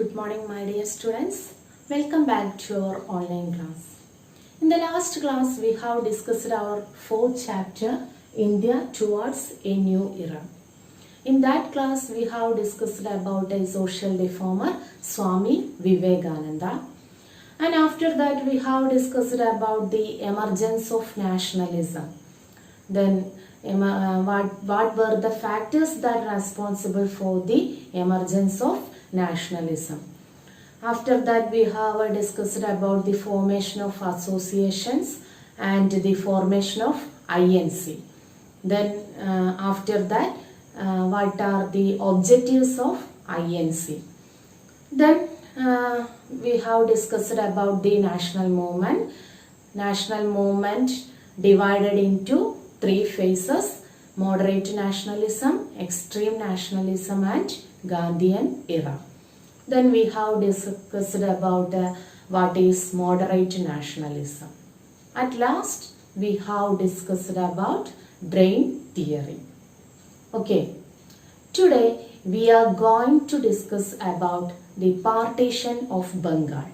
Good morning, my dear students. Welcome back to our online class. In the last class, we have discussed our fourth chapter, India Towards a New Era. In that class, we have discussed about a social reformer, Swami Vivekananda. And after that, we have discussed about the emergence of nationalism. Then, what were the factors that are responsible for the emergence of nationalism. After that, we have discussed about the formation of associations and the formation of INC. Then after that, what are the objectives of INC. Then we have discussed about the national movement. National movement divided into three phases: moderate nationalism, extreme nationalism, and Gandhian era. Then we have discussed about what is moderate nationalism. At last, we have discussed about drain theory. Okay, today we are going to discuss about the partition of Bengal.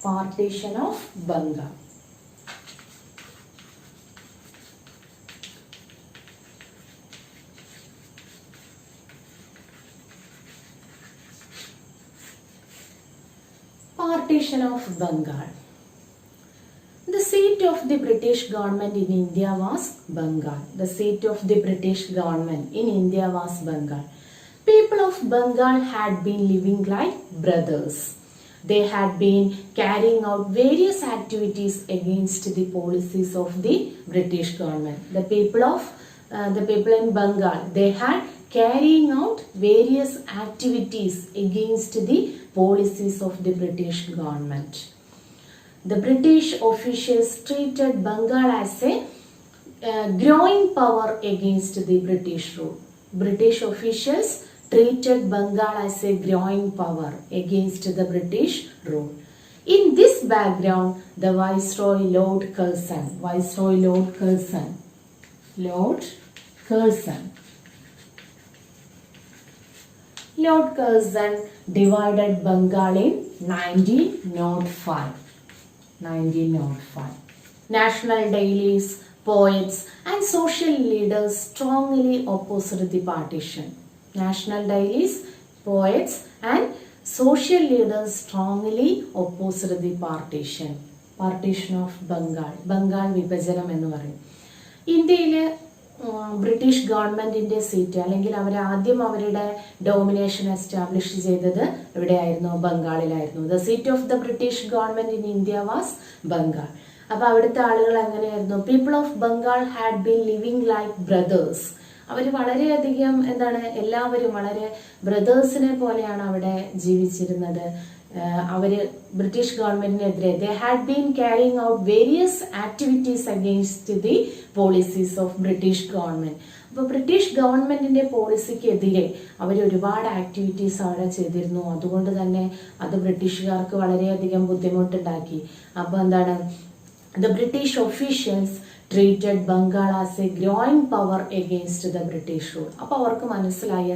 Partition of Bengal. Partition of Bengal. The seat of the British government in India was Bengal. The seat of the British government in India was Bengal. People of Bengal had been living like brothers. They had been carrying out various activities against the policies of the British government. The people in Bengal, they had carrying out various activities against the policies of the British government. The British officials treated Bengal as a growing power against the British rule. British officials treated Bengal as a growing power against the British rule. In this background, the Viceroy Lord Curzon divided Bengal in 1905. National dailies, poets, and social leaders strongly opposed the partition. National dailies, poets, and social leaders strongly opposed the partition. Partition of Bengal. Bengal വിഭജനം എന്ന് പറയും. ഇന്ത്യയിലെ British ഗവൺമെന്റിന്റെ seat അല്ലെങ്കിൽ ആദ്യം അവരുടെ domination establish ചെയ്തത് എവിടെയായിരുന്നു? ബംഗാളിലായിരുന്നു. The seat of the British government in India was Bengal. അപ്പൊ അവിടുത്തെ ആളുകൾ എങ്ങനെയായിരുന്നു? People of Bengal had been living like brothers. അവർ വളരെയധികം എല്ലാവരും വളരെ ബ്രദേഴ്സിനെ പോലെയാണ് അവിടെ ജീവിച്ചിരുന്നത്. അവര് ബ്രിട്ടീഷ് ഗവൺമെന്റിനെതിരെ they had been carrying out various activities against the policies of British government. അപ്പോൾ ബ്രിട്ടീഷ് ഗവൺമെന്റിന്റെ പോളിസിക്കെതിരെ അവർ ഒരുപാട് ആക്ടിവിറ്റീസ് അവിടെ ചെയ്തിരുന്നു. അതുകൊണ്ട് തന്നെ അത് ബ്രിട്ടീഷുകാർക്ക് വളരെയധികം ബുദ്ധിമുട്ടുണ്ടാക്കി. അപ്പോൾ the British officials treated Bengal as a growing power against the British rule. അപ്പോൾ അവർക്ക് മനസ്സിലായി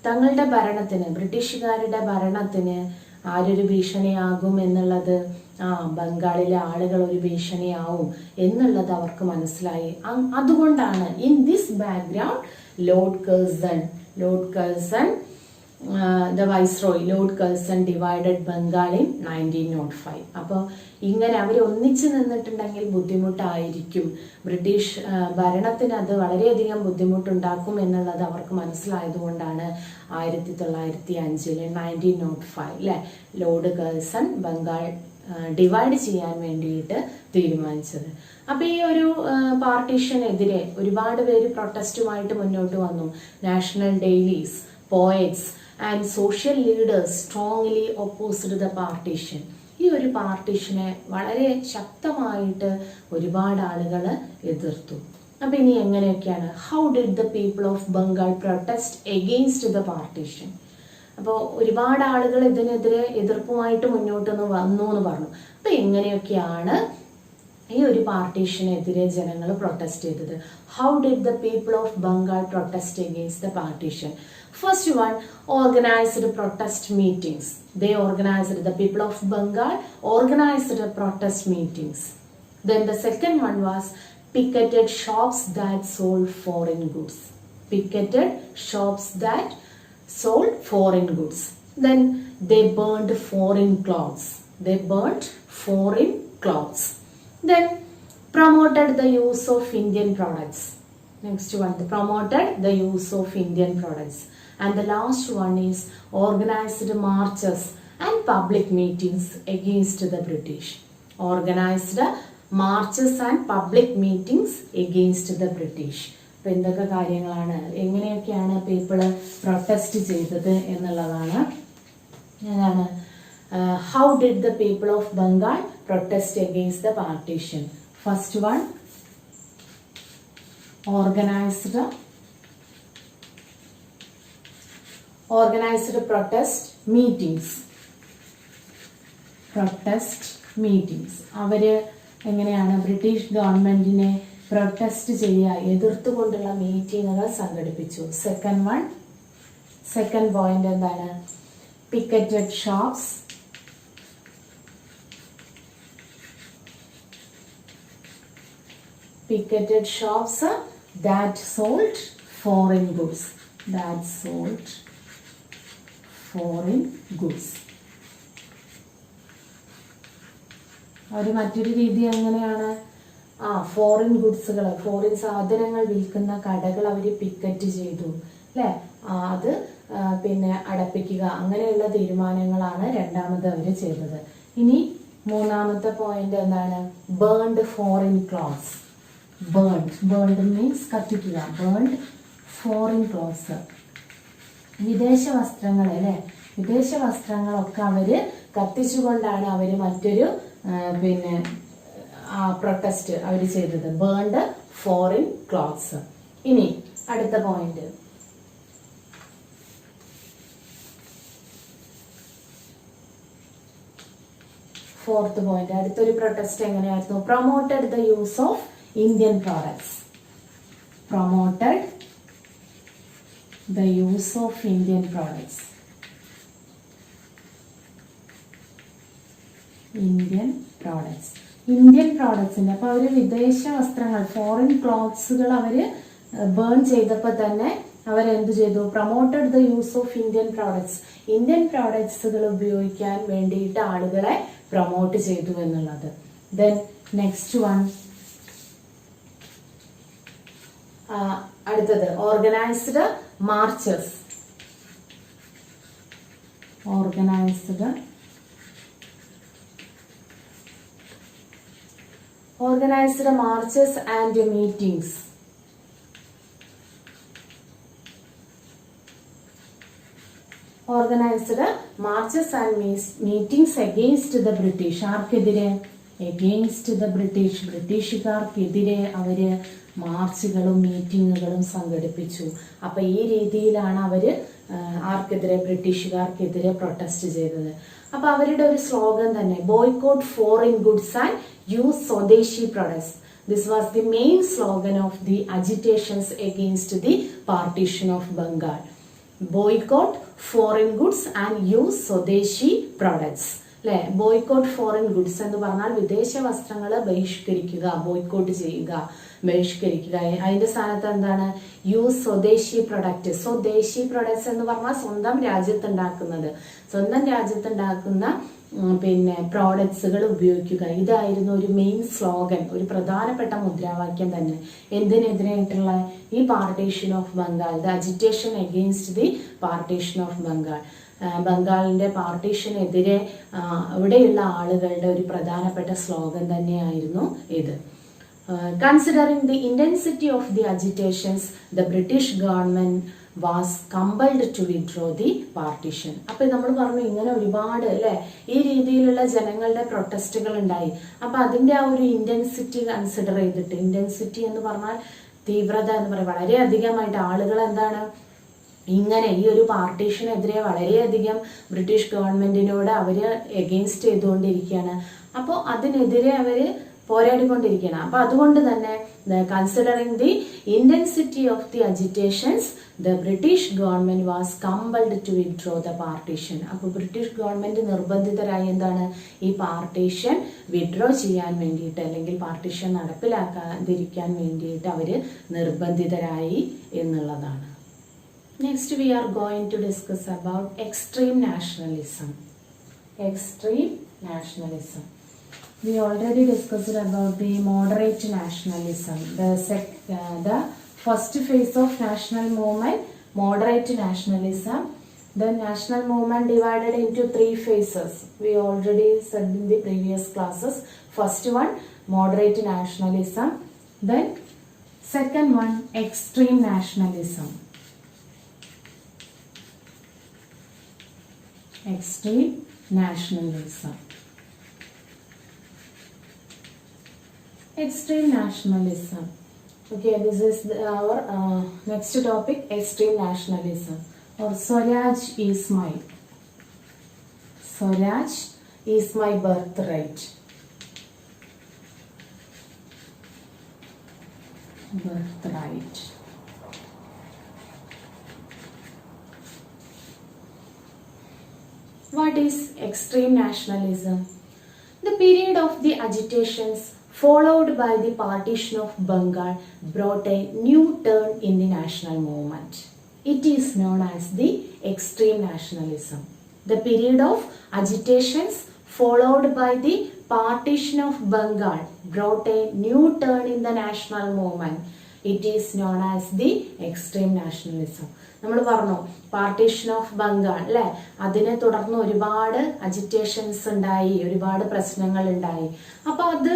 തങ്ങളുടെ ഭരണത്തിന്, ബ്രിട്ടീഷുകാരുടെ ഭരണത്തിന് ആരൊരു ഭീഷണിയാകും എന്നുള്ളത്, ബംഗാളിലെ ആളുകൾ ഒരു ഭീഷണിയാവും എന്നുള്ളത് അവർക്ക് മനസ്സിലായി. അതുകൊണ്ടാണ് in this background Lord Curzon the Viceroy Lord Curzon divided Bengal in 1905. അപ്പോൾ ഇങ്ങനെ അവർ ഒന്നിച്ചു നിന്നിട്ടുണ്ടെങ്കിൽ ബുദ്ധിമുട്ടായിരിക്കും, ബ്രിട്ടീഷ് ഭരണത്തിന് അത് വളരെയധികം ബുദ്ധിമുട്ടുണ്ടാക്കും എന്നുള്ളത് അവർക്ക് മനസ്സിലായതുകൊണ്ടാണ് 1905 1905 ലോർഡ് കഴ്സൺ ബംഗാൾ ഡിവൈഡ് ചെയ്യാൻ വേണ്ടിയിട്ട് തീരുമാനിച്ചത്. അപ്പൊ ഈ ഒരു പാർട്ടീഷനെതിരെ ഒരുപാട് പേര് പ്രൊട്ടസ്റ്റുമായിട്ട് മുന്നോട്ട് വന്നു. National dailies, poets and social leaders strongly opposed the partition. ഈ ഒരു പാർട്ടീഷനെ വളരെ ശക്തമായിട്ട് ഒരുപാട് ആളുകൾ എതിർത്തു. അപ്പൊ ഇനി എങ്ങനെയൊക്കെയാണ്? How did the people of Bengal protest against the partition? അപ്പോൾ ഒരുപാട് ആളുകൾ ഇതിനെതിരെ എതിർപ്പുമായിട്ട് മുന്നോട്ട് വന്നു എന്ന് പറഞ്ഞു. അപ്പൊ എങ്ങനെയൊക്കെയാണ് ഈ ഒരു പാർട്ടീഷനെതിരെ ജനങ്ങൾ പ്രൊട്ടസ്റ്റ് ചെയ്തത്? How did the people of Bengal protest against the partition? First one, organized protest meetings. They organized, the people of Bengal organized protest meetings. Then the second one was picketed shops that sold foreign goods. Picketed shops that sold foreign goods. Then they burned foreign clothes. They burnt foreign clothes. Then promoted the use of Indian products. Next one, they promoted the use of Indian products. And the last one is organized marches and public meetings against the British. Organized marches and public meetings against the British. അപ്പോൾ എന്തൊക്കെ കാര്യങ്ങളാണ്, എങ്ങനെയൊക്കെയാണ് people protest ചെയ്തത് എന്നുള്ളതാണ്. ഏതാണ്, how did the people of Bengal protest against the partition? First one, organized protest meetings. അവര് എങ്ങനെയാണ് British ഗവൺമെന്റിനെ പ്രൊട്ടസ്റ്റ് ചെയ്യുക, എതിർത്തുകൊണ്ടുള്ള മീറ്റിങ്ങുകൾ സംഘടിപ്പിച്ചു. സെക്കൻഡ് പോയിന്റ് എന്താണ്, പിക്കറ്റഡ് shops. Picketed shops that sold foreign goods. ഒരു മറ്റൊരു രീതി എങ്ങനെയാണ്, ഫോറിൻ ഗുഡ്സുകൾ, ഫോറിൻ സാധനങ്ങൾ വിൽക്കുന്ന കടകൾ അവർ പിക്കറ്റ് ചെയ്തു അല്ലേ, അത് പിന്നെ അടപ്പിക്കുക, അങ്ങനെയുള്ള തീരുമാനങ്ങളാണ് രണ്ടാമത് അവർ ചെയ്തത്. ഇനി മൂന്നാമത്തെ പോയിന്റ് എന്താണ്, burned foreign clothes. Burned means കത്തിക്കുക. ബേൺഡ് ഫോറിൻ ക്ലോത്ത്സ്, വിദേശ വസ്ത്രങ്ങൾ അല്ലേ, വിദേശ വസ്ത്രങ്ങളൊക്കെ അവര് കത്തിച്ചുകൊണ്ടാണ് അവര് മറ്റൊരു പിന്നെ പ്രൊട്ടസ്റ്റ് അവർ ചെയ്തത്. Burned foreign clothes. ഇനി അടുത്ത പോയിന്റ്, ഫോർത്ത് പോയിന്റ്, അടുത്തൊരു പ്രൊട്ടസ്റ്റ് എങ്ങനെയായിരുന്നു, promoted the use of Indian products. Promoted the use of Indian products. Indian products. അപ്പോൾ അവർ വിദേശ വസ്ത്രങ്ങൾ, ഫോറിൻ ക്ലോത്ത്സുകൾ അവര് ബേൺ ചെയ്തപ്പോൾ തന്നെ അവരെന്ത് ചെയ്തു, promoted the use of Indian products. Indian പ്രോഡക്ട്സുകൾ ഉപയോഗിക്കാൻ വേണ്ടിയിട്ട് ആളുകളെ പ്രൊമോട്ട് ചെയ്തു എന്നുള്ളത്. ദെൻ നെക്സ്റ്റ് വൺ, അടുത്തത് organised marches. Organised marches and meetings. Organised marches and meetings against the British. ആർക്കെതിരെ, എഗെയിൻസ്റ്റ് ദ ബ്രിട്ടീഷ്, ബ്രിട്ടീഷുകാർക്കെതിരെ അവര് മാർച്ചുകളും മീറ്റിങ്ങുകളും സംഘടിപ്പിച്ചു. അപ്പൊ ഈ രീതിയിലാണ് അവര് ആർക്കെതിരെ, ബ്രിട്ടീഷുകാർക്കെതിരെ പ്രൊട്ടസ്റ്റ് ചെയ്തത്. അപ്പൊ അവരുടെ ഒരു സ്ലോഗൻ തന്നെ, boycott foreign goods and use swadeshi products. This was the main slogan of the agitations against the partition of Bengal. Boycott foreign goods and use swadeshi products അല്ലെ. ബോയ്ക്കോട്ട് ഫോറിൻ ഗുഡ്സ് എന്ന് പറഞ്ഞാൽ വിദേശ വസ്ത്രങ്ങൾ ബഹിഷ്കരിക്കുക, ബോയ്ക്കോട്ട് ചെയ്യുക, ബഹിഷ്കരിക്കുക. അതിന്റെ സ്ഥാനത്ത് എന്താണ്, യൂസ് സ്വദേശി പ്രൊഡക്റ്റ്. സ്വദേശി പ്രൊഡക്ട്സ് എന്ന് പറഞ്ഞാൽ സ്വന്തം രാജ്യത്തുണ്ടാക്കുന്ന പിന്നെ പ്രോഡക്ട്സുകൾ ഉപയോഗിക്കുക. ഇതായിരുന്നു ഒരു മെയിൻ സ്ലോഗൻ, ഒരു പ്രധാനപ്പെട്ട മുദ്രാവാക്യം തന്നെ. എന്തിനെതിരായിട്ടുള്ള, ഈ partition of Bengal, the agitation against the partition of Bengal. ബംഗാളിന്റെ പാർട്ടീഷനെതിരെ ഇവിടെയുള്ള ആളുകളുടെ ഒരു പ്രധാനപ്പെട്ട സ്ലോഗൻ തന്നെയായിരുന്നു ഇത്. Considering the intensity of the agitations, the British government was compelled to withdraw the partition. അപ്പൊ നമ്മൾ പറഞ്ഞു ഇങ്ങനെ ഒരുപാട് അല്ലെ ഈ രീതിയിലുള്ള ജനങ്ങളുടെ പ്രൊട്ടസ്റ്റുകൾ ഉണ്ടായി. അപ്പൊ അതിന്റെ ആ ഒരു ഇന്റൻസിറ്റി കൺസിഡർ ചെയ്തിട്ട്, ഇന്റൻസിറ്റി എന്ന് പറഞ്ഞാൽ തീവ്രത എന്ന് പറയാം, വളരെ അധികമായിട്ട് ആളുകൾ എന്താണ് ഇങ്ങനെ ഈ ഒരു പാർട്ടീഷനെതിരെ വളരെയധികം ബ്രിട്ടീഷ് ഗവൺമെന്റിനോട് അവര് എഗെയിൻസ്റ്റ് ചെയ്തുകൊണ്ടിരിക്കുകയാണ്. അപ്പോൾ അതിനെതിരെ അവര് പോരാടിക്കൊണ്ടിരിക്കുകയാണ്. അപ്പൊ അതുകൊണ്ട് തന്നെ Considering the intensity of the agitations, the British government was compelled to withdraw the partition. അപ്പോൾ ബ്രിട്ടീഷ് ഗവൺമെന്റ് നിർബന്ധിതരായി എന്താണ് ഈ പാർട്ടീഷൻ വിഡ്രോ ചെയ്യാൻ വേണ്ടിയിട്ട് അല്ലെങ്കിൽ പാർട്ടീഷൻ നടപ്പിലാക്കാതിരിക്കാൻ വേണ്ടിയിട്ട് അവർ നിർബന്ധിതരായി എന്നുള്ളതാണ്. Next we are going to discuss about extreme nationalism. Extreme nationalism. We already discussed about the moderate nationalism. The first phase of national movement, moderate nationalism. The national movement divided into 3 phases. We already said in the previous classes. First one, moderate nationalism. Then second one, extreme nationalism. Extreme nationalism. Extreme nationalism. Okay, this is our next topic, extreme nationalism. Or Swaraj is my birthright. Birthright. What is extreme nationalism? The period of the agitations followed by the partition of Bengal brought a new turn in the national movement. It is known as the extreme nationalism. The period of agitations followed by the partition of Bengal brought a new turn in the national movement. It is known as the extreme nationalism. നമ്മൾ പറഞ്ഞു partition of Bengal അല്ലെ, അതിനെ തുടർന്ന് ഒരുപാട് agitations ഉണ്ടായി, ഒരുപാട് പ്രശ്നങ്ങൾ ഉണ്ടായി. അപ്പൊ അത്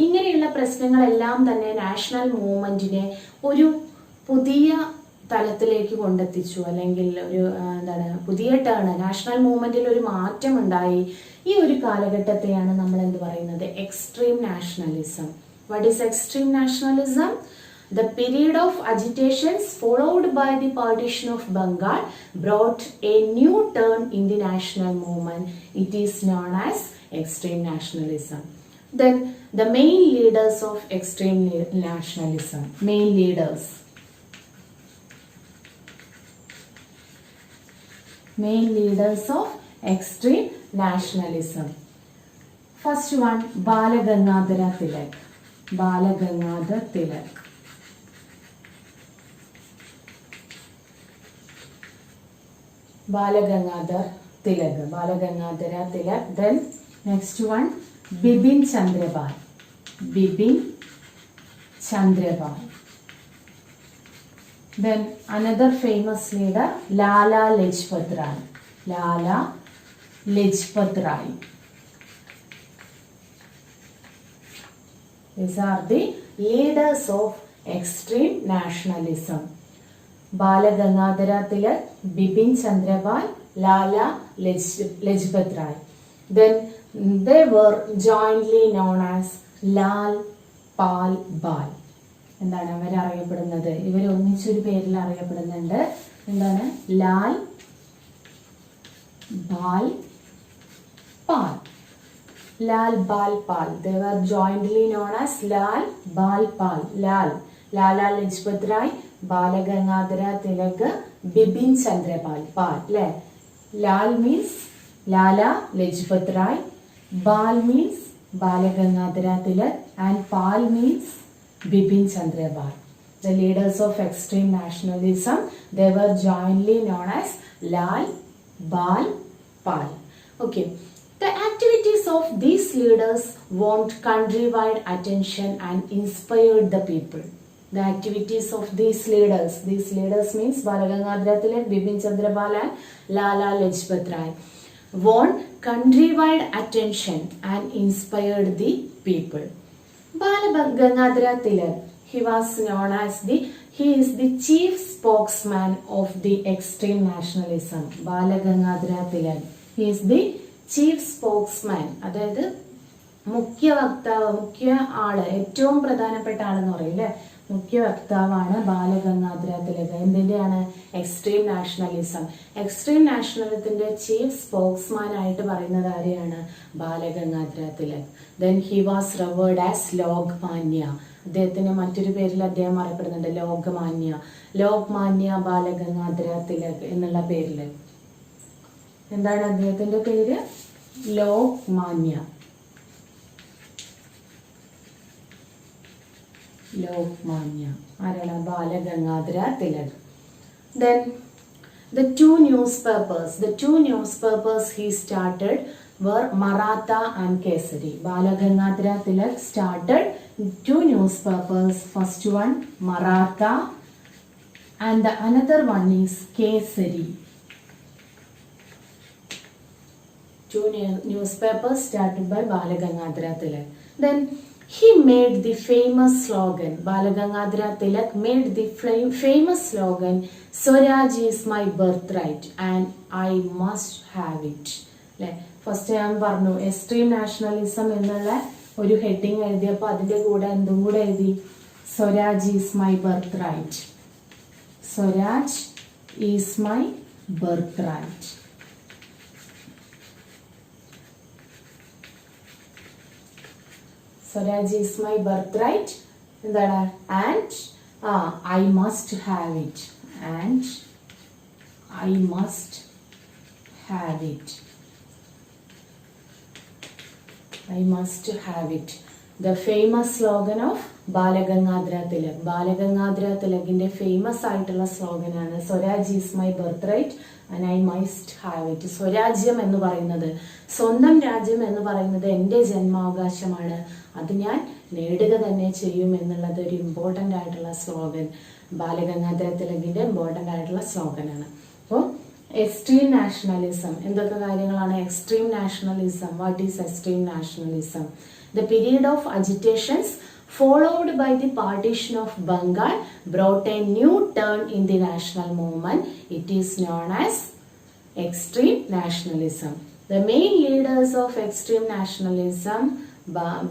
ഇങ്ങനെയുള്ള പ്രശ്നങ്ങളെല്ലാം തന്നെ നാഷണൽ മൂവ്മെന്റിനെ ഒരു പുതിയ തലത്തിലേക്ക് കൊണ്ടെത്തിച്ചു, അല്ലെങ്കിൽ ഒരു പുതിയ ടേൺ, നാഷണൽ മൂവ്മെന്റിൽ ഒരു മാറ്റം ഉണ്ടായി. ഈ ഒരു കാലഘട്ടത്തെയാണ് നമ്മൾ എന്ത് പറയുന്നത്, extreme nationalism. What is extreme nationalism? The period of agitations followed by the partition of Bengal brought a new turn in the national movement. It is known as extreme nationalism. Then the main leaders of extreme nationalism. Main leaders of extreme nationalism. First one, Balagangadhara Tilak. Balagangadhara Tilak. Balagangadhara Tilak. Then next one, Bipin Chandrabal. Then another famous leader, Lala Lajpat Rai. These are the leaders of extreme nationalism. Balagangadhara Tilak, Bipin Chandrabal, Lala Lajpat Rai. Then they were jointly known as Lal Pal Bal. എന്താണ് അവർ അറിയപ്പെടുന്നത്? ഇവർ ഒന്നിച്ചൊരു പേരിൽ അറിയപ്പെടുന്നുണ്ട്. എന്താണ്? ലാൽ ബാൽ പാൽ. Lal Bal Pal. They were jointly known as Lal Bal Pal. Lala Lajpat Rai, Balagangadhara Tilak, Bipin Chandrabal. Pal. Lal means Lala Lajpat Rai, Bal means Balagangadhara Tilak, and Pal means Bipin Chandrabal. The leaders of extreme nationalism, they were jointly known as Lal Bal Pal. Okay. The activities of these leaders won countrywide attention and inspired the people. The activities of these leaders means Balagangadhara Tilak, Bipin Chandrabal and Lala Lajpat Rai, won countrywide attention and inspired the people. Balagangadhara Tilak, he is the chief spokesman of the extreme nationalism. Balagangadhara Tilak, he is the chief spokesman, അതായത് മുഖ്യ വക്താവ്, മുഖ്യ ആള്, ഏറ്റവും പ്രധാനപ്പെട്ട ആളെന്ന് പറയില്ലേ, മുഖ്യ വക്താവാണ് ബാലഗംഗാധര തിലക്. എന്തിന്റെയാണ്? Extreme nationalism. എക്സ്ട്രീം നാഷണലിസത്തിന്റെ ചീഫ് സ്പോക്സ്മാൻ ആയിട്ട് പറയുന്നത് ആരെയാണ്? Balagangadhara Tilak. Then he was revered as Lokmanya. അദ്ദേഹത്തിന് മറ്റൊരു പേരിൽ അദ്ദേഹം അറിയപ്പെടുന്നുണ്ട്, ലോക്മാന്യ ബാലഗംഗാധര തിലക് എന്നുള്ള പേരിൽ. എന്താണ് അദ്ദേഹത്തിന്റെ പേര്? ലോക്മാന്യ ആരാണ്? Balagangadhara Tilak. Then the two newspapers he started were Maratha and Kesari. Balagangadhara Tilak started 2 newspapers. First one Maratha and the another one is Kesari. 2 newspapers started by Balagangadhara Tilak. Then he made the famous slogan. Balagangadhara Tilak made the famous slogan, Swaraj is my birthright and I must have it. First ഞാൻ പറഞ്ഞു extreme nationalism എന്നുള്ള ഒരു heading എഴുതിയപ്പോൾ അതിൻ്റെ കൂടെ എന്തും കൂടെ എഴുതി? Swaraj is my birth right. Swaraj is my birth right. Swaraj is my birth right. എന്താണ്? And I must have it. And I must have it. I must have it. The famous slogan of Balagangadhara Tilak. Balagangadhara Tilakinte famous ആയിട്ടുള്ള slogan ആണ് swaraj is my birth right and I must have it. സ്വരാജ്യം എന്ന് പറയുന്നത്, സ്വന്തം രാജ്യം എന്ന് പറയുന്നത് എൻ്റെ ജന്മാവകാശമാണ്, അത് ഞാൻ നേടുക തന്നെ ചെയ്യും എന്നുള്ളത് ഒരു ഇമ്പോർട്ടൻ്റ് ആയിട്ടുള്ള സ്ലോഗൻ, ബാലഗംഗാധര തിലകിന്റെ ഇമ്പോർട്ടൻ്റ് ആയിട്ടുള്ള സ്ലോഗനാണ്. അപ്പോൾ എക്സ്ട്രീം നാഷണലിസം എന്തൊക്കെ കാര്യങ്ങളാണ്? Extreme nationalism. What is extreme nationalism? The period of agitations followed by the partition of Bengal brought a new turn in the national movement. It is known as extreme nationalism. The main leaders of extreme nationalism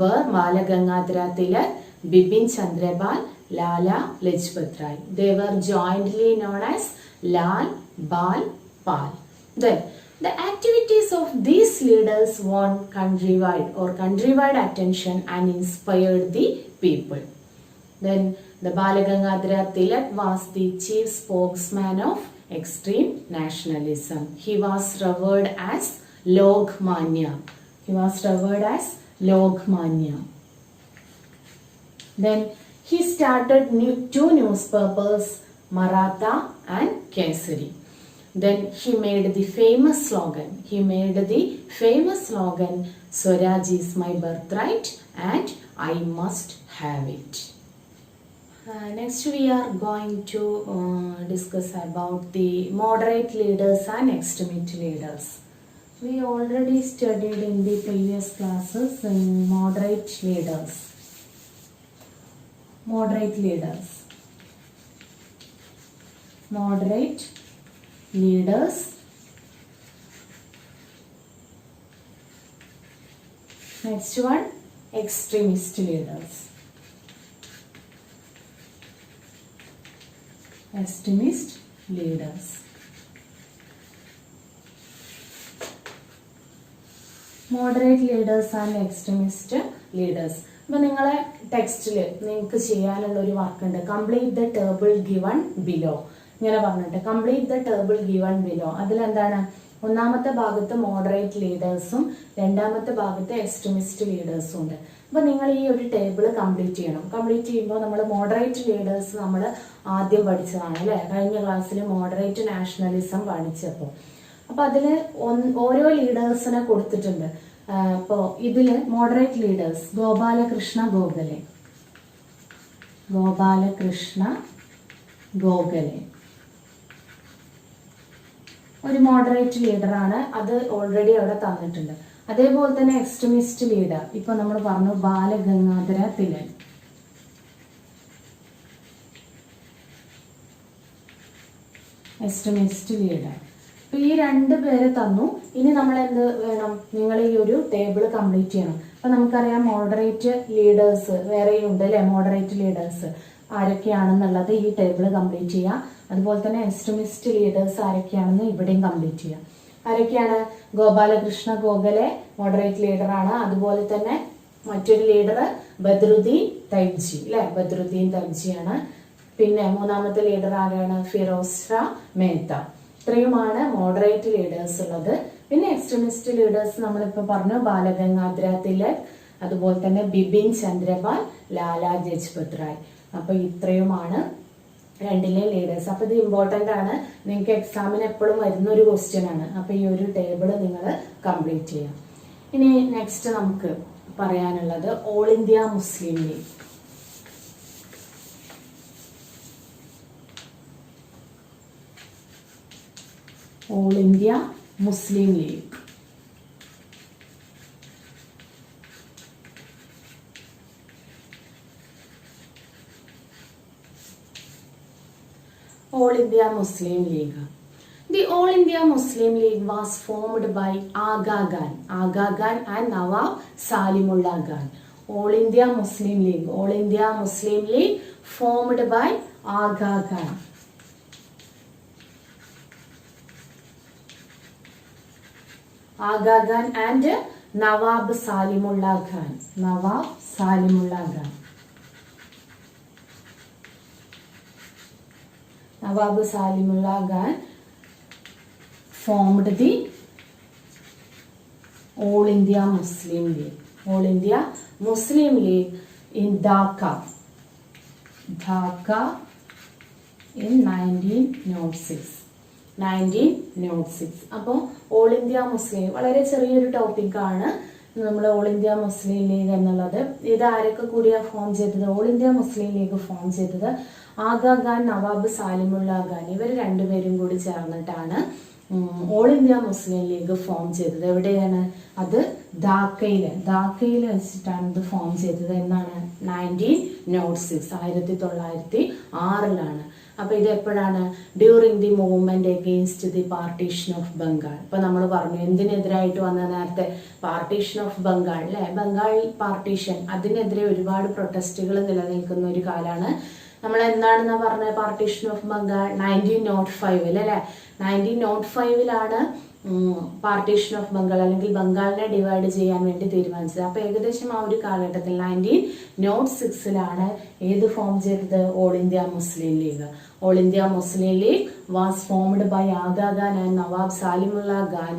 were Balagangadhara Tilak, Bipin Chandra Pal, Lala Lajpat Rai. They were jointly known as Lal Bal Pal. Then the activities of these leaders won countrywide attention and inspired the people. Then the Balagangadhara Tilak was the chief spokesman of extreme nationalism. He was revered as Lokmanya. Then he started 2 newspapers, Maratha and Kesari. Then he made the famous slogan. Swaraj is my birthright and I must have it. Next we are going to discuss about the moderate leaders and extremist leaders. We already studied in the previous classes in moderate leaders. Next one, extremist leaders. Moderate leaders and extremist leaders. അപ്പോൾ നിങ്ങളെ ടെക്സ്റ്റിൽ നിങ്ങൾക്ക് ചെയ്യാനുള്ള ഒരു work ഉണ്ട്, complete the table given below. ഇങ്ങനെ പറഞ്ഞിട്ട് complete the table given below. അതിലെന്താണ്? ഒന്നാമത്തെ ഭാഗത്ത് മോഡറേറ്റ് ലീഡേഴ്സും രണ്ടാമത്തെ ഭാഗത്ത് എക്സ്ട്രീമിസ്റ്റ് ലീഡേഴ്സും ഉണ്ട്. അപ്പോൾ നിങ്ങൾ ഈ ഒരു ടേബിൾ കംപ്ലീറ്റ് ചെയ്യണം. കംപ്ലീറ്റ് ചെയ്യുമ്പോൾ നമ്മൾ മോഡറേറ്റ് ലീഡേഴ്സ് നമ്മൾ ആദ്യം പഠിച്ചതാണ് അല്ലേ? കഴിഞ്ഞ ക്ലാസ്സിൽ മോഡറേറ്റ് നാഷണലിസം പഠിച്ചപ്പോൾ. അപ്പോൾ അതിൽ ഓരോ ലീഡേഴ്സിനെ കൊടുത്തിട്ടുണ്ട്. ഇപ്പോൾ ഇതിൽ മോഡറേറ്റ് ലീഡേഴ്സ് ഗോപാലകൃഷ്ണ ഗോഖലെ ഒരു മോഡറേറ്റ് ലീഡറാണ്. അത് ഓൾറെഡി അവിടെ തന്നിട്ടുണ്ട്. അതേപോലെ തന്നെ എക്സ്ട്രീമിസ്റ്റ് ലീഡർ ഇപ്പൊ നമ്മൾ പറഞ്ഞു ബാലഗംഗാധര തിലക്. Extremist leader. അപ്പൊ ഈ 2 പേരെ തന്നു. ഇനി നമ്മൾ എന്ത് വേണം? നിങ്ങൾ ഈ ഒരു ടേബിൾ കംപ്ലീറ്റ് ചെയ്യണം. അപ്പൊ നമുക്കറിയാം മോഡറേറ്റ് ലീഡേഴ്സ് വേറെയുണ്ട് അല്ലെ? മോഡറേറ്റ് ലീഡേഴ്സ് ആരൊക്കെയാണെന്നുള്ളത് ഈ ടേബിൾ കംപ്ലീറ്റ് ചെയ്യാം. അതുപോലെ തന്നെ എക്സ്ട്രീമിസ്റ്റ് ലീഡേഴ്സ് ആരൊക്കെയാണെന്ന് ഇവിടെയും കംപ്ലീറ്റ് ചെയ്യാം. ആരൊക്കെയാണ്? ഗോപാലകൃഷ്ണ ഗോഖലെ മോഡറേറ്റ് ലീഡറാണ്. അതുപോലെ തന്നെ മറ്റൊരു ലീഡർ ബദ്രുദ്ദീൻ തൈബ്ജി അല്ലെ, ബദ്രുദ്ദീൻ തൈബ്ജിയാണ്. പിന്നെ മൂന്നാമത്തെ ലീഡർ ആരാണ്? ഫിറോസ് ഷാ മേത്ത. ഇത്രയുമാണ് മോഡറേറ്റ് ലീഡേഴ്സ് ഉള്ളത്. പിന്നെ എക്സ്ട്രീമിസ്റ്റ് ലീഡേഴ്സ് നമ്മളിപ്പോ പറഞ്ഞു, ബാലഗംഗാധര തിലക്, അതുപോലെ തന്നെ ബിപിൻ ചന്ദ്രപാൽ, ലാലാ ലജ്പത് റായ്. അപ്പൊ ഇത്രയുമാണ് രണ്ടിലെ ലീഡേഴ്സ്. അപ്പൊ ഇത് ഇമ്പോർട്ടന്റ് ആണ്, നിങ്ങൾക്ക് എക്സാമിന് എപ്പോഴും വരുന്ന ഒരു ക്വസ്റ്റ്യൻ ആണ്. അപ്പൊ ഈ ഒരു ടേബിൾ നിങ്ങൾ കംപ്ലീറ്റ് ചെയ്യാം. ഇനി നെക്സ്റ്റ് നമുക്ക് പറയാനുള്ളത് all India Muslim League. All India Muslim league. All India Muslim League. The All India Muslim League was formed by Aga Khan and Nawab Salimullah Khan. All India Muslim League. All India Muslim League formed by Aga Khan. Aga Khan and Nawab Salimullah Khan. Nawab Salimullah Khan. Nawab Salimullah Khan formed the All India Muslim League. All India Muslim League in Dhaka in 1906. അപ്പോൾ all India മുസ്ലിം വളരെ ചെറിയൊരു ടോപ്പിക്കാണ്. നമ്മൾ all India Muslim league എന്നുള്ളത് ഇത് ആരൊക്കെ കൂടിയാ form ചെയ്തത്? ഓൾ ഇന്ത്യ മുസ്ലിം ലീഗ് ഫോം ചെയ്തത് ആഗാ ഖാൻ, നവാബ് സാലിമുള്ള ഖാൻ, ഇവർ രണ്ടുപേരും കൂടി ചേർന്നിട്ടാണ് all India Muslim league form ചെയ്തത്. എവിടെയാണ് അത്? ധാക്കയിൽ വെച്ചിട്ടാണ് ഇത് ഫോം ചെയ്തത്. എന്നാണ്? 1906, 1906 അപ്പൊ ഇത് എപ്പോഴാണ്? During the movement against the partition of Bengal. ഇപ്പൊ നമ്മൾ പറഞ്ഞു എന്തിനെതിരായിട്ട് വന്ന നേരത്തെ? പാർട്ടീഷൻ ഓഫ് ബംഗാൾ അല്ലെ, ബംഗാൾ പാർട്ടീഷൻ, അതിനെതിരെ ഒരുപാട് പ്രൊട്ടസ്റ്റുകൾ നിലനിൽക്കുന്ന ഒരു കാലാണ്. നമ്മൾ എന്താണെന്നാ പറഞ്ഞത്? പാർട്ടീഷൻ ഓഫ് ബംഗാൾ 1905 അല്ലെ, 1905 പാർട്ടീഷൻ ഓഫ് ബംഗാൾ അല്ലെങ്കിൽ ബംഗാളിനെ ഡിവൈഡ് ചെയ്യാൻ വേണ്ടി തീരുമാനിച്ചത്. അപ്പൊ ഏകദേശം ആ ഒരു കാലഘട്ടത്തിൽ 1906 ഏത് ഫോം ചെയ്തത്? All India Muslim League. All India Muslim League was formed by Aga Khan and Nawab Salimullah Khan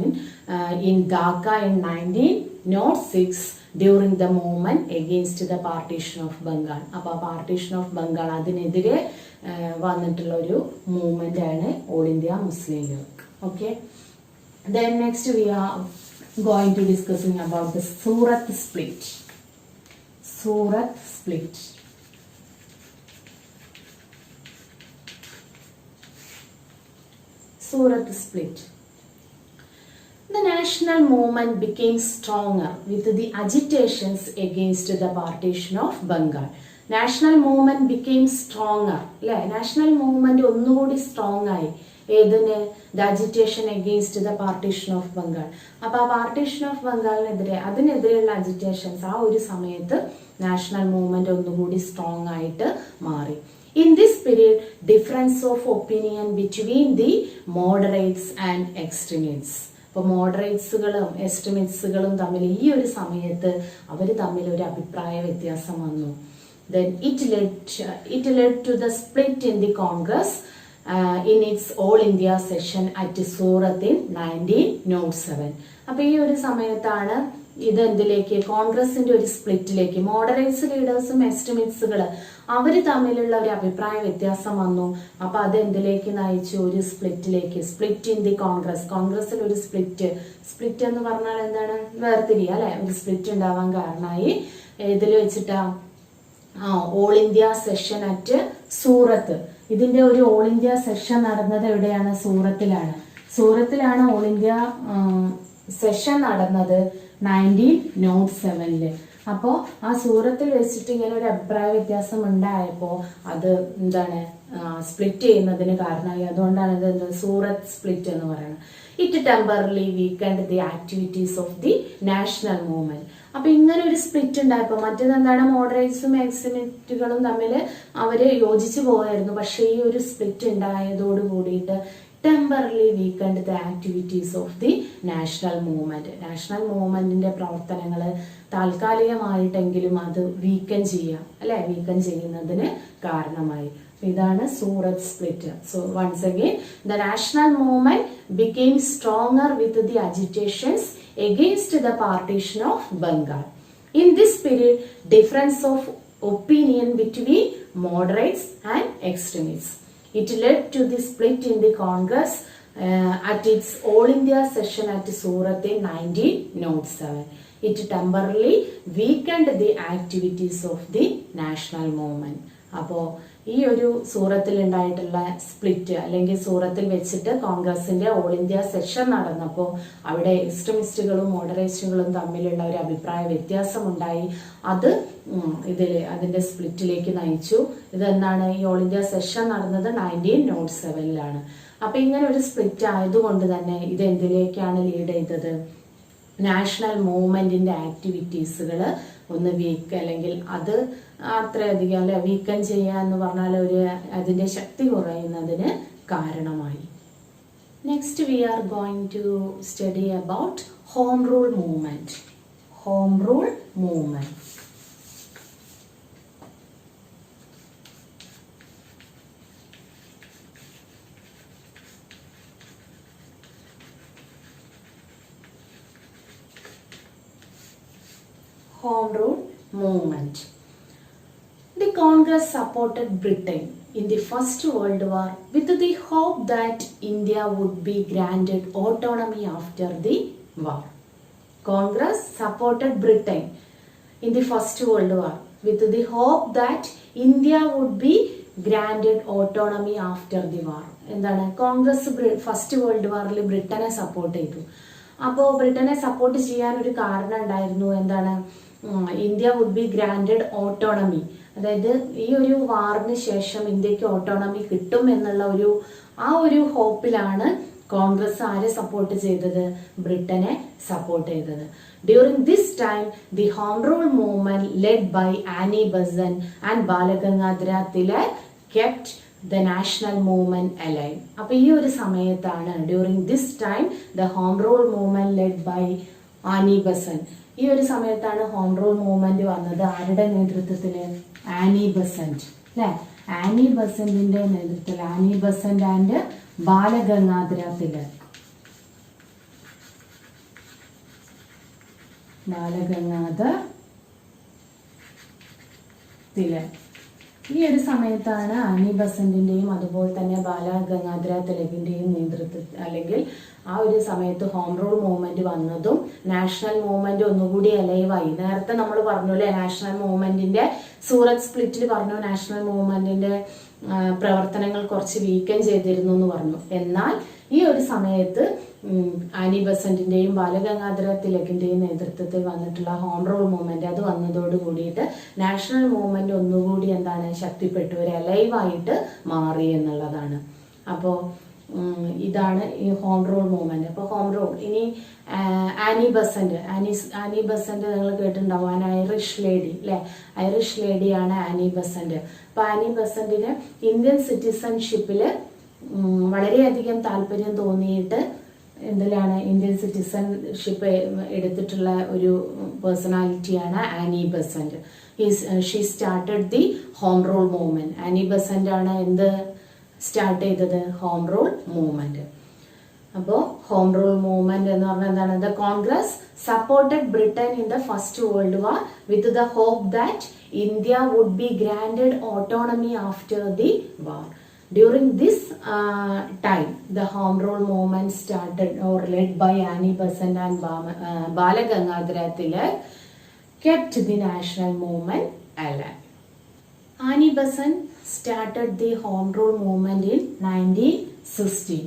in Dhaka in 1906 during the movement against the partition of Bengal. അപ്പൊ പാർട്ടീഷൻ ഓഫ് ബംഗാൾ അതിനെതിരെ വന്നിട്ടുള്ള ഒരു മൂവ്മെന്റ് ആണ് All India Muslim League. Okay, then next we are going to discussing about the Surat split. Surat split. The national movement became stronger with the agitations against the partition of Bengal. National movement became stronger. National movement ഒന്നുകൂടി strong ആയി. ഏതിന്? The agitation against the partition of Bengal. അപ്പൊ ആ partition of ബംഗാളിനെതിരെ അതിനെതിരെയുള്ള agitations ആ ഒരു സമയത്ത് നാഷണൽ മൂവ്മെന്റ് ഒന്നുകൂടി സ്ട്രോങ് ആയിട്ട് മാറി. In this period difference of opinion between the moderates and extremists. അപ്പൊ മോഡറേറ്റ്സുകളും എക്സ്ട്രീമിറ്റ്സുകളും തമ്മിൽ ഈ ഒരു സമയത്ത് അവർ തമ്മിൽ ഒരു അഭിപ്രായ വ്യത്യാസം വന്നു. Then it led to the split in the Congress in its All India session at Surat in 1907. അപ്പൊ ഈ ഒരു സമയത്താണ് ഇത് എന്തിലേക്ക്? കോൺഗ്രസിന്റെ ഒരു സ്പ്ലിറ്റിലേക്ക്. മോഡറേറ്റ്സ് ലീഡേഴ്സും എക്സ്ട്രീമിസ്റ്റുകൾ അവര് തമ്മിലുള്ള ഒരു അഭിപ്രായ വ്യത്യാസം വന്നു. അപ്പൊ അത് എന്തിലേക്ക് നയിച്ചു? ഒരു സ്പ്ലിറ്റിലേക്ക്. Split in the Congress. കോൺഗ്രസിൽ ഒരു സ്പ്ലിറ്റ് എന്ന് പറഞ്ഞാൽ എന്താണ്? വേർതിരിയ അല്ലെ, ഒരു സ്പ്ലിറ്റ് ഉണ്ടാവാൻ കാരണമായി. ഇതിൽ വെച്ചിട്ടാ ഓൾ ഇന്ത്യ സെഷൻ അറ്റ് സൂറത്ത്. ഇതിന്റെ ഒരു ഓൾ ഇന്ത്യ സെഷൻ നടന്നത് എവിടെയാണ്? സൂറത്തിലാണ് ഓൾ ഇന്ത്യ സെഷൻ നടന്നത് 1907. അപ്പോ ആ സൂറത്തിൽ വെച്ചിട്ട് ഇങ്ങനെ ഒരു അഭിപ്രായ വ്യത്യാസം ഉണ്ടായപ്പോ അത് എന്താണ്? സ്പ്ലിറ്റ് ചെയ്യുന്നതിന് കാരണമായി. അതുകൊണ്ടാണ് ഇത് സൂറത്ത് സ്പ്ലിറ്റ് എന്ന് പറയുന്നത്. It temporally weekend the activities of the national movement. അപ്പൊ ഇങ്ങനെ ഒരു സ്പ്ലിറ്റ് ഉണ്ടായപ്പോ മറ്റേതെന്താണ്? മോഡറേറ്റ്സും എക്സ്ട്രീമിസ്റ്റുകളും തമ്മിൽ അവര് യോജിച്ചു പോയായിരുന്നു. പക്ഷെ ഈ ഒരു സ്പ്ലിറ്റ് ഉണ്ടായതോട് കൂടിയിട്ട് temporarily weakened the activities of the national movement. National മൂവ്മെന്റിന്റെ പ്രവർത്തനങ്ങൾ താൽക്കാലികമായിട്ടെങ്കിലും അത് വീക്കൻ ചെയ്യാം അല്ലെ, വീക്കൻ ചെയ്യുന്നതിന് കാരണമായി. ഇതാണ് Surat split. So once again the national movement became stronger with the agitations against the partition of Bengal. In this period, difference of opinion between moderates and extremists. It led to the split in the Congress at its All India session at Surat in 1907. It temporarily weakened the activities of the national movement. അപ്പോൾ ഈ ഒരു സൂറത്തിൽ ഉണ്ടായിട്ടുള്ള split അല്ലെങ്കിൽ സൂറത്തിൽ വെച്ചിട്ട് കോൺഗ്രസിന്റെ all India session നടന്നപ്പോൾ അവിടെ എക്സ്ട്രീമിസ്റ്റുകളും മോഡറേറ്റുകളും തമ്മിലുള്ള ഒരു അഭിപ്രായ വ്യത്യാസം ഉണ്ടായി. അത് അതിന്റെ സ്പ്ലിറ്റിലേക്ക് നയിച്ചു. ഇതെന്താണ്, ഈ ഓൾ ഇന്ത്യ സെഷൻ നടന്നത് 1907 അപ്പൊ ഇങ്ങനെ ഒരു സ്പ്ലിറ്റ് ആയതുകൊണ്ട് തന്നെ ഇത് എന്തിലേക്കാണ് ലീഡ് ചെയ്തത്? നാഷണൽ മൂവ്മെന്റിന്റെ ആക്ടിവിറ്റീസുകൾ ഒന്ന് വീക്ക് അല്ലെങ്കിൽ അത് അത്രയധികം അല്ലെ വീക്കൻ ചെയ്യാന്ന് പറഞ്ഞാൽ അതിന്റെ ശക്തി കുറയുന്നതിന് കാരണമായി. Next we are going to study about home rule movement. Home rule movement. Home Rule Movement. The Congress supported Britain in the First World War with the hope that India would be granted autonomy after the war. Congress supported Britain in the First World War with the hope that India would be granted autonomy after the war. എന്താണ്, Congress first world വാറിൽ ബ്രിട്ടനെ support ചെയ്തു. അപ്പോൾ ബ്രിട്ടനെ support ചെയ്യാൻ ഒരു കാരണം ഉണ്ടായിരുന്നു. എന്താണ്, India would be granted autonomy, അതായത് ഈ ഒരു വാറിന് ശേഷം ഇന്ത്യക്ക് ഓട്ടോണമി കിട്ടും എന്നുള്ള ഒരു ഹോപ്പിലാണ് കോൺഗ്രസ് ആരെ സപ്പോർട്ട് ചെയ്തത്? ബ്രിട്ടനെ സപ്പോർട്ട് ചെയ്തത്. During this time the home rule movement led by Annie Besant and Balgangadhar Tilak kept the national movement alive. അപ്പൊ ഈ ഒരു സമയത്താണ്, during this time the home rule movement led by Annie Besant, ഈ ഒരു സമയത്താണ് ഹോം റൂൾ മൂവ്മെന്റ് വന്നത്. ആരുടെ നേതൃത്വത്തില്? ആനി ബസന്റ് അല്ലെ, ആനി ബസന്റിന്റെ നേതൃത്വത്തിൽ, Annie Besant and Balgangadhar Tilak. Balgangadhar Tilak. ഈ ഒരു സമയത്താണ് ആനി ബസന്റിന്റെയും അതുപോലെ തന്നെ ബാലഗംഗാധര തിലകിന്റെയും നേതൃത്വത്തിൽ അല്ലെങ്കിൽ ആ ഒരു സമയത്ത് ഹോം റൂൾ മൂവ്മെന്റ് വന്നതും നാഷണൽ മൂവ്മെന്റ് ഒന്നുകൂടി അലൈവായി. നേരത്തെ നമ്മൾ പറഞ്ഞു അല്ലെ, നാഷണൽ മൂവ്മെന്റിന്റെ സൂറത്ത് സ്പ്ലിറ്റിൽ പറഞ്ഞു നാഷണൽ മൂവ്മെന്റിന്റെ പ്രവർത്തനങ്ങൾ കുറച്ച് വീക്കൻ ചെയ്തിരുന്നു എന്ന് പറഞ്ഞു. എന്നാൽ ഈ ഒരു സമയത്ത് ആനി ബസന്റിന്റെയും ബാലഗംഗാധര തിലകിന്റെയും നേതൃത്വത്തിൽ വന്നിട്ടുള്ള ഹോം റൂൾ മൂവ്മെന്റ് അത് വന്നതോട് കൂടിയിട്ട് നാഷണൽ മൂവ്മെന്റ് ഒന്നുകൂടി എന്താണ് ശക്തിപ്പെട്ടു, ഒരു അലൈവായിട്ട് മാറി എന്നുള്ളതാണ്. അപ്പോൾ ഇതാണ് ഈ ഹോം റൂൾ മൂവ്മെന്റ്. അപ്പോൾ ഹോം റൂൾ ഇനി ആനി ബസന്റ് നിങ്ങൾ കേട്ടിട്ടുണ്ടാവും, ഐറിഷ് ലേഡി അല്ലെ, ഐറിഷ് ലേഡിയാണ് ആനി ബസന്റ്. അപ്പൊ ആനി ബസന്റിന് ഇന്ത്യൻ സിറ്റിസൺഷിപ്പില് വളരെയധികം താല്പര്യം തോന്നിയിട്ട് എന്തിലാണ് ഇന്ത്യൻ സിറ്റിസൺഷിപ്പ് എടുത്തിട്ടുള്ള ഒരു പേഴ്സണാലിറ്റിയാണ് Annie Besant. She started the home rule movement. Annie Besant ആണ് എന്ത് സ്റ്റാർട്ട് ചെയ്തത്? Home rule movement. അപ്പോൾ ഹോം റൂൾ മൂവ്മെന്റ് എന്ന് പറഞ്ഞാൽ എന്താണ്? The Congress supported Britain in the first world war with the hope that India would be granted autonomy after the war. During this time, the Home Rule movement started or led by Annie Besant and Balagangadhara Tilak kept the national movement alive. Annie Besant started the Home Rule movement in 1960.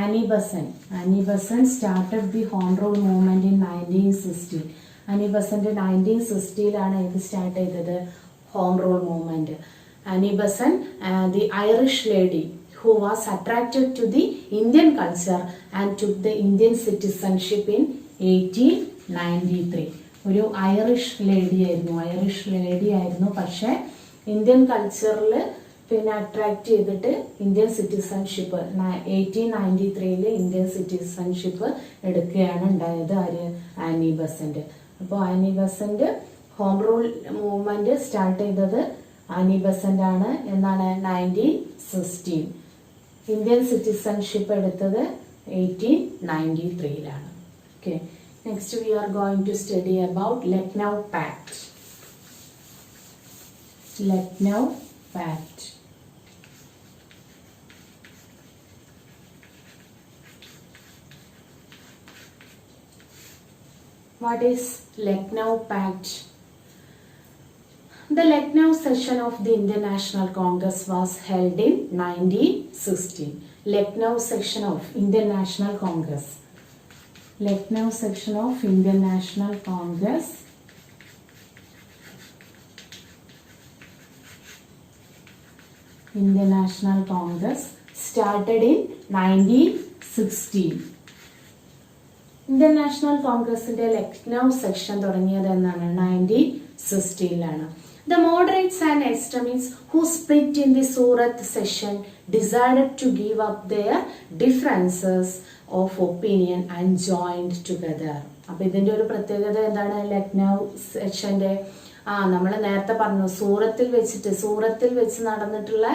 Annie Besant started the Home Rule movement in 1960. Annie Besant 1960-ലാണ് ഇത് start ചെയ്തത് home rule movement. Annie Besant, the Irish lady who was attracted to the Indian culture and took the Indian citizenship in 1893. ഒരു Irish lady ആയിരുന്നു, പക്ഷെ Indian കൾച്ചറിൽ പിന്നെ attract ചെയ്തിട്ട് Indian citizenship 1893 Indian citizenship എടുക്കുകയാണ് ഉണ്ടായത് ആര്? Annie Besant. അപ്പോൾ Annie Besant home rule movement start ചെയ്തത് ആനി ബസന്റ് ആണ്. എന്നാണ്? 1916. ഇന്ത്യൻ സിറ്റിസൺഷിപ്പ് എടുത്തത് 1893. Okay. Next we are going to study about Lucknow Pact. Lucknow Pact. What is Lucknow Pact? The Lucknow session of the Indian National Congress was held in 1916. Lucknow section of Indian National Congress. Lucknow section of Indian National Congress started in 1916. Indian national കോൺഗ്രസിന്റെ Lucknow section തുടങ്ങിയത് എന്നാണ്? 1916. The moderates and extremists who split in the Surat session decided to give up their differences of opinion and joined together. അപ്പൊ ഇതിന്റെ ഒരു പ്രത്യേകത എന്താണ്? ലക്നൗ സെക്ഷന്റെ നമ്മൾ നേരത്തെ പറഞ്ഞു, സൂറത്തിൽ വെച്ച് നടന്നിട്ടുള്ള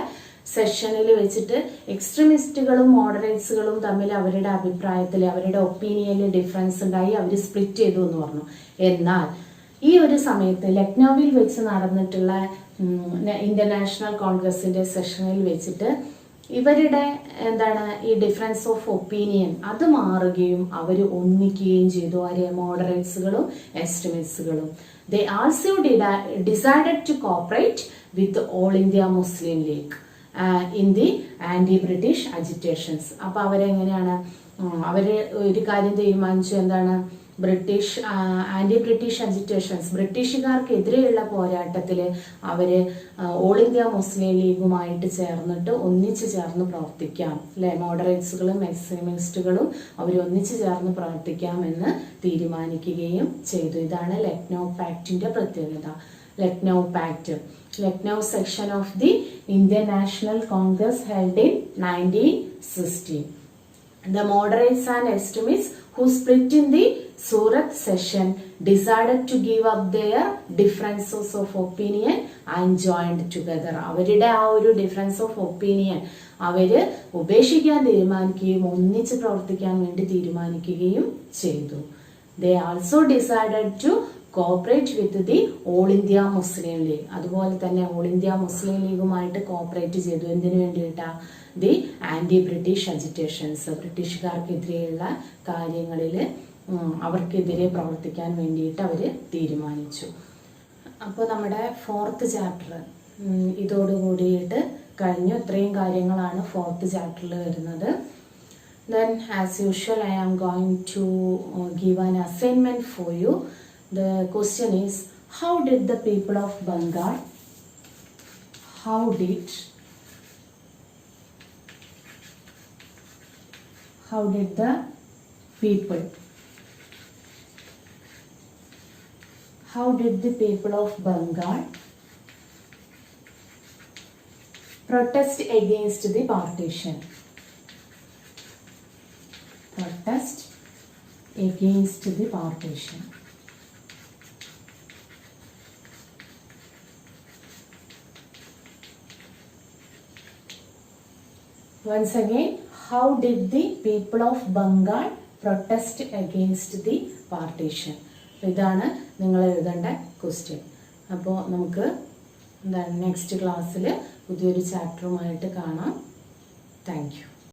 സെഷനിൽ വെച്ചിട്ട് എക്സ്ട്രീമിസ്റ്റുകളും മോഡറേറ്റ്സുകളും തമ്മിൽ അവരുടെ അഭിപ്രായത്തിൽ, അവരുടെ ഒപ്പീനിയനിൽ ഡിഫറൻസ് ഉണ്ടായി, അവർ സ്പ്ലിറ്റ് ചെയ്തു എന്ന് പറഞ്ഞു. എന്നാൽ ഈ ഒരു സമയത്ത് ലക്നൌവിൽ വെച്ച് നടന്നിട്ടുള്ള ഇന്ത്യൻ നാഷണൽ കോൺഗ്രസിന്റെ സെഷനിൽ വെച്ചിട്ട് ഇവരുടെ ഈ ഡിഫറൻസ് ഓഫ് ഒപ്പീനിയൻ അത് മാറുകയും അവർ ഒന്നിക്കുകയും ചെയ്തു. ആര്? മോഡറേറ്റ്സുകളും എക്സ്ട്രീമിസ്റ്റുകളും. They also decided to cooperate with the All India Muslim League in the anti-British agitations. അപ്പൊ അവരെങ്ങനെയാണ്? അവര് ഒരു കാര്യം തീരുമാനിച്ചു. എന്താണ്? ആന്റി ബ്രിട്ടീഷ് അജിറ്റേഷൻസ്, ബ്രിട്ടീഷുകാർക്കെതിരെയുള്ള പോരാട്ടത്തില് അവര് ഓൾ ഇന്ത്യ മുസ്ലിം ലീഗുമായിട്ട് ഒന്നിച്ചു ചേർന്ന് പ്രവർത്തിക്കാം, അല്ലെ? മോഡറേറ്റ്സുകളും എക്സ്ട്രീമിസ്റ്റുകളും അവർ ഒന്നിച്ചു ചേർന്ന് പ്രവർത്തിക്കാം എന്ന് തീരുമാനിക്കുകയും ചെയ്തു. ഇതാണ് ലക്നൗ പാക്ടിന്റെ പ്രത്യേകത. Lucknow pact, Lucknow session of the Indian national Congress held in 1916. The moderates and extremists who split in the Surat session decided to give up their differences of opinion and joined together. അവരുടെ ആ ഒരു ഡിഫറൻസ് ഓഫ് ഒപ്പീനിയൻ അവര് ഉപേക്ഷിക്കാൻ തീരുമാനിക്കുകയും ഒന്നിച്ച് പ്രവർത്തിക്കാൻ വേണ്ടി തീരുമാനിക്കുകയും ചെയ്തു. They also decided to cooperate with the All India Muslim League. അതുപോലെ തന്നെ ഓൾ ഇന്ത്യ മുസ്ലിം ലീഗുമായിട്ട് കോപ്പറേറ്റ് ചെയ്തു. എന്തിനു വേണ്ടിയിട്ടാ? ദി ആന്റി ബ്രിട്ടീഷ് അജിറ്റേഷൻസ്, ബ്രിട്ടീഷുകാർക്കെതിരെയുള്ള കാര്യങ്ങളിൽ അവർക്കെതിരെ പ്രവർത്തിക്കാൻ വേണ്ടിയിട്ട് അവര് തീരുമാനിച്ചു. അപ്പോൾ നമ്മുടെ 4th ചാപ്റ്റർ ഇതോടുകൂടിയിട്ട് കഴിഞ്ഞു. ഇത്രയും കാര്യങ്ങളാണ് 4th ചാപ്റ്ററിൽ വരുന്നത്. Then as usual I am going to give an assignment for you. The question is, how did the people of Bengal, how did the people of Bengal protest against the partition? Protest against the partition. Once again, how did the people of Bengal protest against the partition? ഇതാണ് നിങ്ങൾ എഴുതേണ്ട question. അപ്പോൾ നമുക്ക് next ക്ലാസ്സിൽ പുതിയൊരു ചാപ്റ്ററുമായിട്ട് കാണാം. Thank you.